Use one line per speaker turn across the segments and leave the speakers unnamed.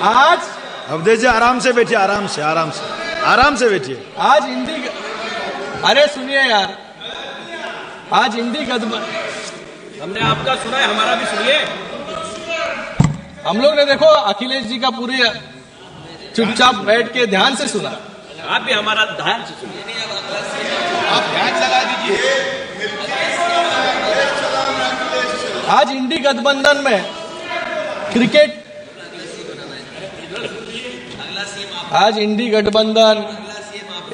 आज
अवधेश जी आराम से बैठिए, आराम से, आराम से, आराम से बैठिए।
आज हिंदी, अरे सुनिए यार, आज हिंदी गठबंधन,
हमने आपका सुना है, हमारा भी सुनिए।
हम लोग ने देखो अखिलेश जी का पूरी चुपचाप बैठ के ध्यान से सुना।
आप भी हमारा ध्यान से सुनिए।
आप ध्यान लगा दीजिए।
आज इंडी गठबंधन में क्रिकेट, आज इंडी गठबंधन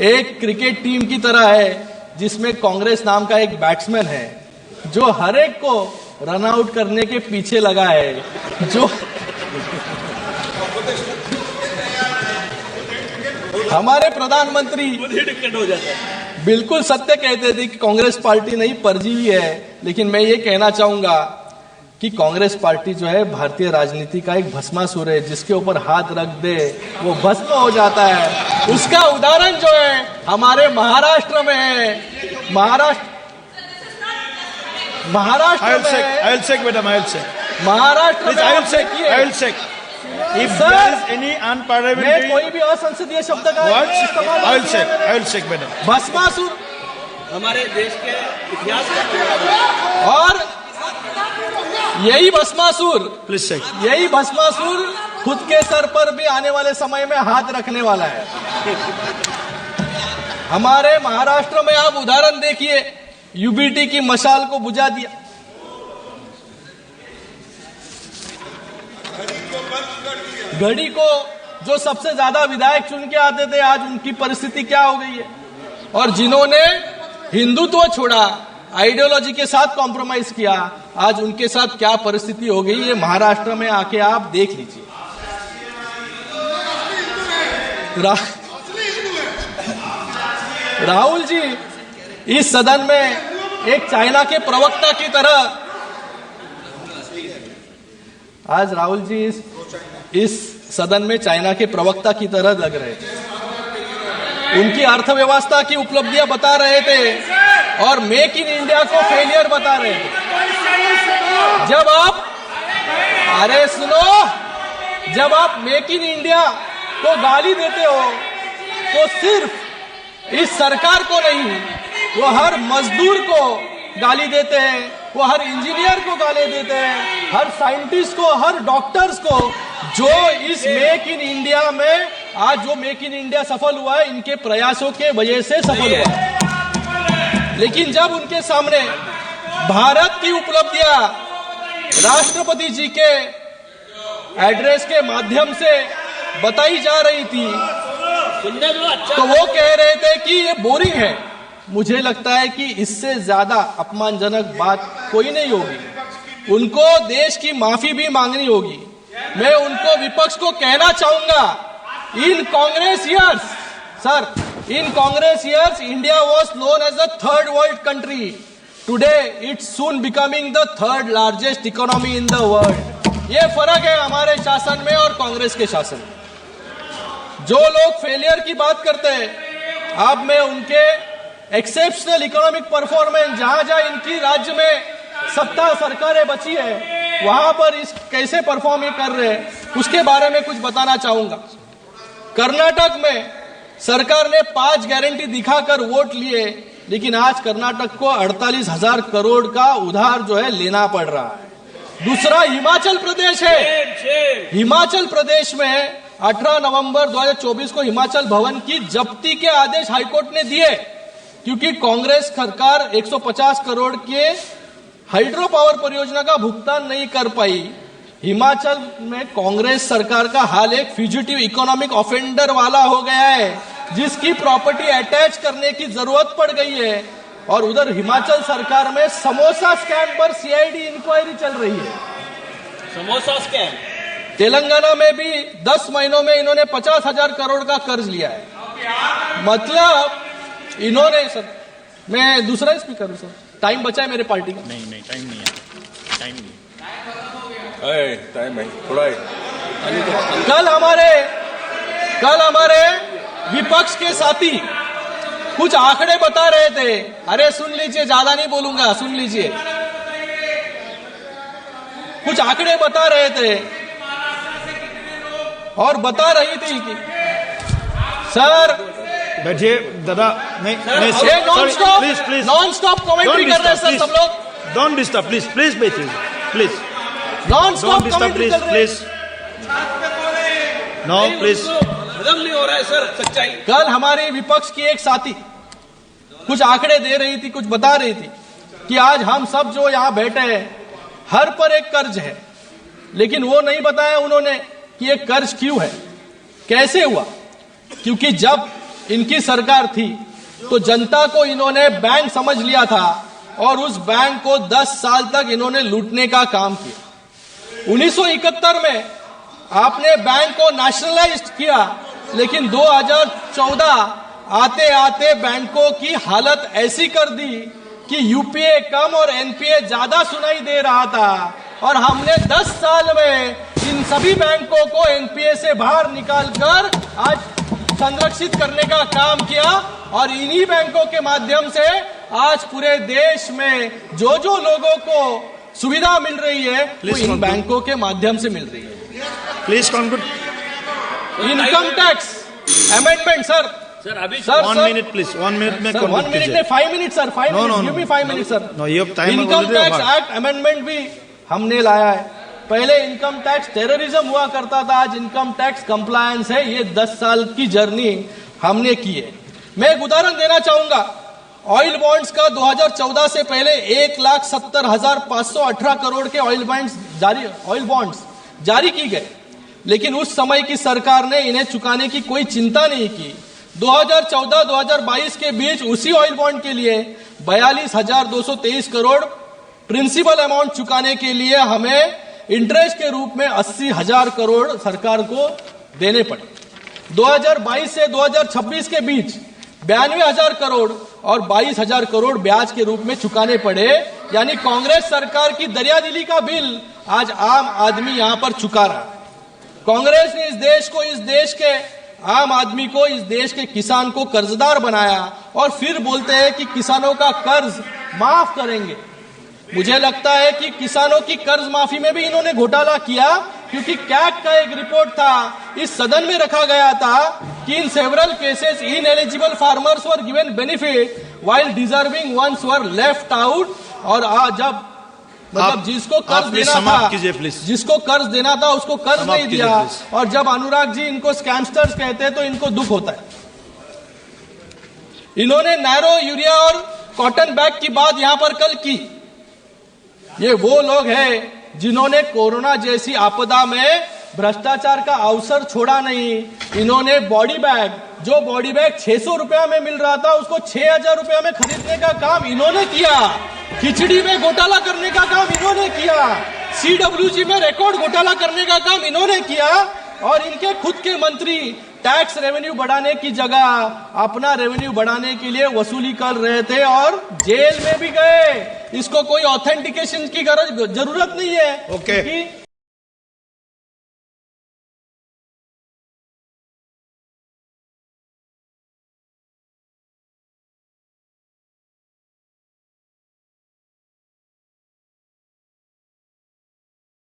एक क्रिकेट टीम की तरह है जिसमें कांग्रेस नाम का एक बैट्समैन है जो हर एक को रन आउट करने के पीछे लगा है, जो हमारे प्रधानमंत्री
हो जाता है।
बिल्कुल सत्य कहते थे कि कांग्रेस पार्टी नहीं परजीवी है, लेकिन मैं ये कहना चाहूंगा कि कांग्रेस पार्टी जो है भारतीय राजनीति का एक भस्मासुर है, जिसके ऊपर हाथ रख दे वो भस्म हो जाता है। उसका उदाहरण जो है हमारे महाराष्ट्र में है। महाराष्ट्र में
If there is any unparliamentary,
मैं कोई भी असंसदीय शब्द का
मैडम,
भस्मासुर
हमारे देश के इतिहास का
और यही भस्मासुर,
प्लीज चेक,
यही भस्मासुर खुद के सर पर भी आने वाले समय में हाथ रखने वाला है। हमारे महाराष्ट्र में आप उदाहरण देखिए, यूबीटी की मशाल को बुझा दिया, घड़ी को जो सबसे ज्यादा विधायक चुन के आते थे, आज उनकी परिस्थिति क्या हो गई है। और जिन्होंने हिंदुत्व छोड़ा, आइडियोलॉजी के साथ कॉम्प्रोमाइज किया, आज उनके साथ क्या परिस्थिति हो गई है महाराष्ट्र में आके आप देख लीजिए। राहुल जी इस सदन में एक चाइना के प्रवक्ता की तरह, आज राहुल जी इस सदन में चाइना के प्रवक्ता की तरह लग रहे थे। उनकी अर्थव्यवस्था की उपलब्धियां बता रहे थे और मेक इन इंडिया को फेलियर बता रहे थे। जब आप, अरे सुनो, जब आप मेक इन इंडिया को गाली देते हो तो सिर्फ इस सरकार को नहीं, वो हर मजदूर को गाली देते हैं, वो हर इंजीनियर को गाली देते हैं, हर साइंटिस्ट को, हर डॉक्टर्स को, जो इस मेक इन इंडिया में, आज जो मेक इन इंडिया सफल हुआ है इनके प्रयासों के वजह से सफल हुआ है। लेकिन जब उनके सामने भारत की उपलब्धियां राष्ट्रपति जी के एड्रेस के माध्यम से बताई जा रही थी तो वो कह रहे थे कि ये बोरिंग है। मुझे लगता है कि इससे ज्यादा अपमानजनक बात कोई नहीं होगी। उनको देश की माफी भी मांगनी होगी। मैं उनको, विपक्ष को कहना चाहूंगा, in Congress years, sir, in Congress years India was known as the third world country. Today it's soon becoming the third largest economy in the world. ये फर्क है हमारे शासन में और कांग्रेस के शासन में। जो लोग फेलियर की बात करते हैं, अब मैं उनके एक्सेप्शनल इकोनॉमिक परफॉर्मेंस, जहां जहां इनकी राज्य में सत्ता सरकारें बची है, वहां पर इस कैसे परफॉर्म ये कर रहे हैं उसके बारे में कुछ बताना चाहूंगा। कर्नाटक में सरकार ने 5 गारंटी दिखाकर वोट लिए, लेकिन आज कर्नाटक को 48,000 करोड़ का उधार जो है लेना पड़ रहा है। दूसरा हिमाचल प्रदेश है। हिमाचल प्रदेश में 18 नवंबर 2024 को हिमाचल भवन की जब्ती के आदेश हाईकोर्ट ने दिए, क्योंकि कांग्रेस सरकार 150 करोड़ के हाइड्रो पावर परियोजना का भुगतान नहीं कर पाई। हिमाचल में कांग्रेस सरकार का हाल एक फ्यूजिटिव इकोनॉमिक ऑफेंडर वाला हो गया है, जिसकी प्रॉपर्टी अटैच करने की जरूरत पड़ गई है। और उधर हिमाचल सरकार में समोसा स्कैम पर सीआईडी इंक्वायरी चल रही है।
समोसा स्कैम।
तेलंगाना में भी 10 महीनों में इन्होंने 50,000 करोड़ का कर्ज लिया है। मतलब इन्होंने, सर मैं दूसरा स्पीकर हूं सर, टाइम बचा है मेरे पार्टी का।
नहीं टाइम नहीं है, टाइम नहीं
टाइम है, थोड़ा है।
कल हमारे विपक्ष के साथी कुछ आंकड़े बता रहे थे। अरे सुन लीजिए, ज्यादा नहीं बोलूंगा, सुन लीजिए। कुछ आंकड़े बता रहे थे और बता रही थी कि सर
बैठिए दादा नहीं नहीं
ये non stop
please please
non stop commentary कर रहे हैं सर सब लोग
डोंट डिस्टर्ब प्लीज प्लीज बैठिए please
non
don't
stop
disturb
commentary
please
कर रहे हैं।
प्लीज नो प्लीज
हजम नहीं हो रहा है सर सच्चाई।
कल हमारे विपक्ष की एक साथी कुछ आंकड़े दे रही थी, कुछ बता रही थी कि आज हम सब जो यहां बैठे हैं हर पर एक कर्ज है, लेकिन वो नहीं बताया उन्होंने कि ये कर्ज क्यों है, कैसे हुआ। क्योंकि जब इनकी सरकार थी तो जनता को इन्होंने बैंक समझ लिया था और उस बैंक को 10 साल तक इन्होंने लूटने का काम किया। 1971 में आपने बैंक को नेशनलाइज किया, लेकिन 2014 आते आते बैंकों की हालत ऐसी कर दी कि यूपीए कम और एनपीए ज्यादा सुनाई दे रहा था, और हमने 10 साल में इन सभी बैंकों को एनपीए से बाहर निकालकर आज संरक्षित करने का काम किया। और इन्हीं बैंकों के माध्यम से आज पूरे देश में जो जो लोगों को सुविधा मिल रही है वो इन बैंकों के माध्यम से मिल रही है।
Please conclude
income tax amendment sir
sir अभी
सर
1 मिनट प्लीज 1 मिनट में
सर 1 मिनट में 5 minute sir 5
No, no,
minute
no.
Give me 5 minute sir.
No, you have time
income
already
tax
over.
Act amendment भी हमने लाया है। पहले income tax terrorism हुआ करता था, आज इनकम टैक्स कंप्लायंस है। ये 10 साल की जर्नी हमने की है। मैं एक उदाहरण देना चाहूंगा। ऑयल बॉन्ड्स का 2014 से पहले 1,70,518 करोड़ के ऑयल बॉन्ड्स जारी की गए, लेकिन उस समय की सरकार ने इन्हें चुकाने की कोई चिंता नहीं की। 2014-2022 के बीच उसी ऑयल बॉन्ड के लिए 42,223 करोड़ प्रिंसिपल अमाउंट चुकाने के लिए हमें इंटरेस्ट के रूप में 80,000 करोड़ सरकार को देने पड़े। 2022 से 2026 के बीच 92,000 करोड़ और 22,000 करोड़ ब्याज के रूप में चुकाने पड़े। यानी कांग्रेस सरकार की दरियादिली का बिल आज आम आदमी यहां पर चुका रहा है। कांग्रेस ने इस देश के आम आदमी को, इस देश के किसान को कर्जदार बनाया और फिर बोलते हैं कि किसानों का कर्ज माफ करेंगे। मुझे लगता है कि किसानों की कर्ज माफी में भी इन्होंने घोटाला किया, क्योंकि कैग का एक रिपोर्ट था, इस सदन में रखा गया था कि in several cases ineligible farmers were given benefit while deserving ones were left out. और आज जब मतलब जिसको कर्ज देना था, जिसको कर्ज देना था उसको कर्ज नहीं दिया, और जब अनुराग जी इनको स्कैमस्टर्स कहते हैं तो इनको दुख होता है। इन्होंने नैरो यूरिया और कॉटन बैग की बात यहां पर कल की। ये वो लोग हैं जिन्होंने कोरोना जैसी आपदा में भ्रष्टाचार का अवसर छोड़ा नहीं। इन्होंने बॉडी बैग, जो बॉडी बैग 600 रुपया में मिल रहा था, उसको 6,000 रुपया में खरीदने का काम इन्होंने किया। खिचड़ी में घोटाला करने का काम इन्होंने किया। सीडब्ल्यूजी में रिकॉर्ड घोटाला करने का काम इन्होंने किया। और इनके खुद के मंत्री टैक्स रेवेन्यू बढ़ाने की जगह अपना रेवेन्यू बढ़ाने के लिए वसूली कर रहे थे और जेल में भी गए। इसको कोई ऑथेंटिकेशन की जरूरत नहीं है।
ओके।